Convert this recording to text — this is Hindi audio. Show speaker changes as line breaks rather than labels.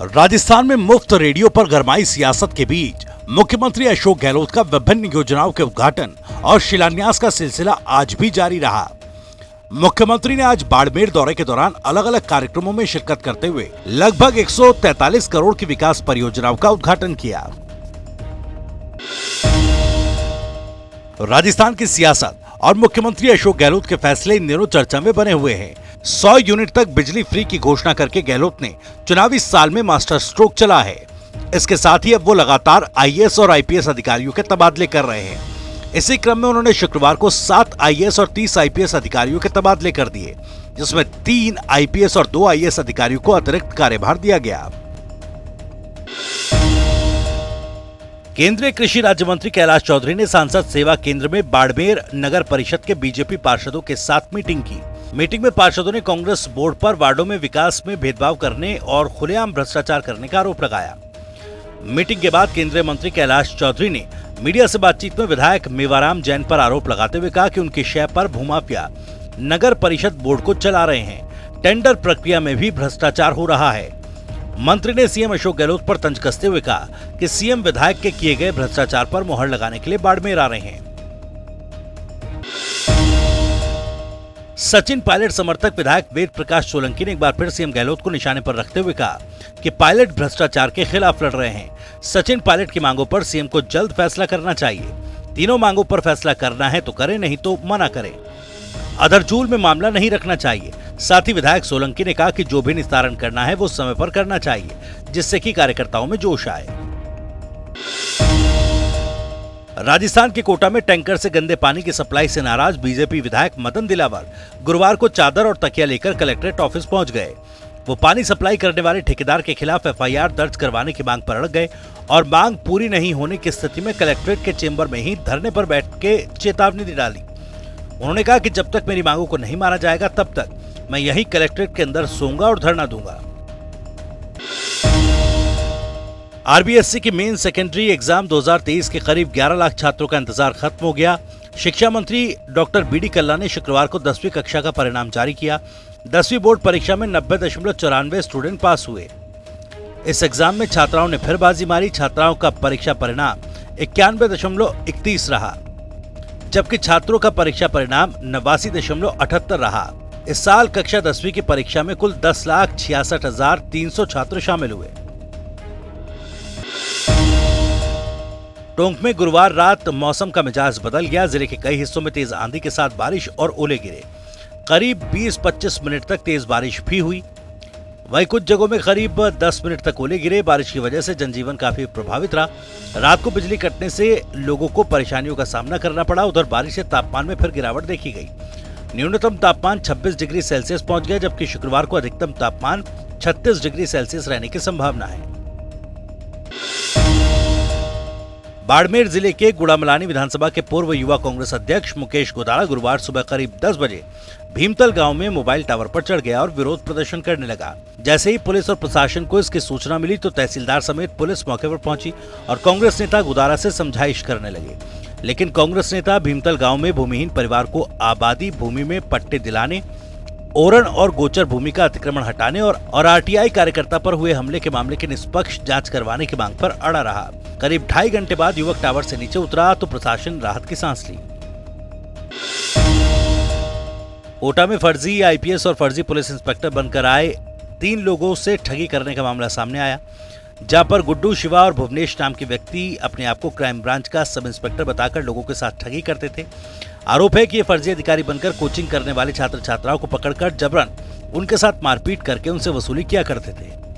राजस्थान में मुफ्त रेडियो पर गरमाई सियासत के बीच मुख्यमंत्री अशोक गहलोत का विभिन्न योजनाओं के उद्घाटन और शिलान्यास का सिलसिला आज भी जारी रहा। मुख्यमंत्री ने आज बाड़मेर दौरे के दौरान अलग अलग कार्यक्रमों में शिरकत करते हुए लगभग 143 करोड़ की विकास परियोजनाओं का उद्घाटन किया। राजस्थान की सियासत और मुख्यमंत्री अशोक गहलोत के फैसले इन दिनों चर्चा में बने हुए हैं। 100 यूनिट तक बिजली फ्री की घोषणा करके गहलोत ने चुनावी साल में मास्टर स्ट्रोक चला है। इसके साथ ही अब वो लगातार आईएएस और आईपीएस अधिकारियों के तबादले कर रहे हैं। इसी क्रम में उन्होंने शुक्रवार को 7 आईएएस और 30 आईपीएस अधिकारियों के तबादले कर दिए, जिसमें 3 आईपीएस और 2 आईएएस अधिकारियों को अतिरिक्त कार्यभार दिया गया। केंद्रीय कृषि राज्य मंत्री कैलाश चौधरी ने सांसद सेवा केंद्र में बाड़मेर नगर परिषद के बीजेपी पार्षदों के साथ मीटिंग की। मीटिंग में पार्षदों ने कांग्रेस बोर्ड पर वार्डों में विकास में भेदभाव करने और खुलेआम भ्रष्टाचार करने का आरोप लगाया। मीटिंग के बाद केंद्रीय मंत्री कैलाश चौधरी ने मीडिया से बातचीत में विधायक मेवाराम जैन पर आरोप लगाते हुए कहा कि उनकी शय पर भूमाफिया नगर परिषद बोर्ड को चला रहे हैं। टेंडर प्रक्रिया में भी भ्रष्टाचार हो रहा है। मंत्री ने सीएम अशोक गहलोत पर तंज कसते हुए कहा कि सीएम विधायक के किए गए भ्रष्टाचार पर मुहर लगाने के लिए बाड़मेर आ रहे हैं। सचिन पायलट समर्थक विधायक वेद प्रकाश सोलंकी ने एक बार फिर सीएम गहलोत को निशाने पर रखते हुए कहा कि पायलट भ्रष्टाचार के खिलाफ लड़ रहे हैं। सचिन पायलट की मांगों पर सीएम को जल्द फैसला करना चाहिए। तीनों मांगों पर फैसला करना है तो करें, नहीं तो मना करें। अधरचूल में मामला नहीं रखना चाहिए। साथ ही विधायक सोलंकी ने कहा कि जो भी निस्तारण करना है वो समय पर करना चाहिए, जिससे कि कार्यकर्ताओं में जोश आए। राजस्थान के कोटा में टैंकर से गंदे पानी की सप्लाई से नाराज बीजेपी विधायक मदन दिलावर गुरुवार को चादर और तकिया लेकर कलेक्ट्रेट ऑफिस पहुंच गए। वो पानी सप्लाई करने वाले ठेकेदार के खिलाफ एफआईआर दर्ज करवाने की मांग पर अड़ गए और मांग पूरी नहीं होने की स्थिति में कलेक्ट्रेट के चेंबर में ही धरने पर बैठ के चेतावनी दी डाली। उन्होंने कहा कि जब तक मेरी मांगों को नहीं माना जाएगा तब तक मैं यही कलेक्ट्रेट के अंदर सोऊंगा और धरना दूंगा। आरबीएससी की मेन सेकेंडरी एग्जाम 2023 के करीब 11 लाख छात्रों का इंतजार खत्म हो गया। शिक्षा मंत्री डॉक्टर बीडी कल्ला ने शुक्रवार को 10वीं कक्षा का परिणाम जारी किया। 10वीं बोर्ड परीक्षा में 90.94 स्टूडेंट पास हुए। इस एग्जाम में छात्राओं ने फिर बाजी मारी। छात्राओं का परीक्षा परिणाम 91.31 रहा, जबकि छात्रों का परीक्षा परिणाम 89.78 रहा। इस साल कक्षा 10वीं की परीक्षा में कुल 10,66,300 छात्र शामिल हुए। टोंक में गुरुवार रात मौसम का मिजाज बदल गया। जिले के कई हिस्सों में तेज आंधी के साथ बारिश और ओले गिरे। करीब 20-25 मिनट तक तेज बारिश भी हुई। वहीं कुछ जगहों में करीब 10 मिनट तक ओले गिरे। बारिश की वजह से जनजीवन काफी प्रभावित रहा। रात को बिजली कटने से लोगों को परेशानियों का सामना करना पड़ा। उधर बारिश से तापमान में फिर गिरावट देखी गई। न्यूनतम तापमान 26 डिग्री सेल्सियस पहुंच गया, जबकि शुक्रवार को अधिकतम तापमान 36 डिग्री सेल्सियस रहने की संभावना है। बाड़मेर जिले के गुड़ामलानी विधानसभा के पूर्व युवा कांग्रेस अध्यक्ष मुकेश गोदाड़ा गुरुवार सुबह करीब 10 बजे भीमतल गांव में मोबाइल टावर पर चढ़ गया और विरोध प्रदर्शन करने लगा। जैसे ही पुलिस और प्रशासन को इसकी सूचना मिली तो तहसीलदार समेत पुलिस मौके पर पहुंची और कांग्रेस नेता गोदाड़ा से समझाइश करने लगे। लेकिन कांग्रेस नेता भीमतल गांव में भूमिहीन परिवार को आबादी भूमि में पट्टे दिलाने, ओरण और गोचर भूमि का अतिक्रमण हटाने और आरटीआई कार्यकर्ता पर हुए हमले के मामले की निष्पक्ष जांच करवाने की मांग पर अड़ा रहा। करीब 2.5 घंटे बाद युवक टावर से नीचे उतरा तो प्रशासन राहत की सांस ली। कोटा में फर्जी आईपीएस और फर्जी पुलिस इंस्पेक्टर बनकर आए 3 लोगों से ठगी करने का मामला सामने आया, जहां पर गुड्डू, शिवा और भुवनेश नाम के व्यक्ति अपने आप को क्राइम ब्रांच का सब इंस्पेक्टर बताकर लोगों के साथ ठगी करते थे। आरोप है कि ये फर्जी अधिकारी बनकर कोचिंग करने वाले छात्र छात्राओं को पकड़कर जबरन उनके साथ मारपीट करके उनसे वसूली किया करते थे।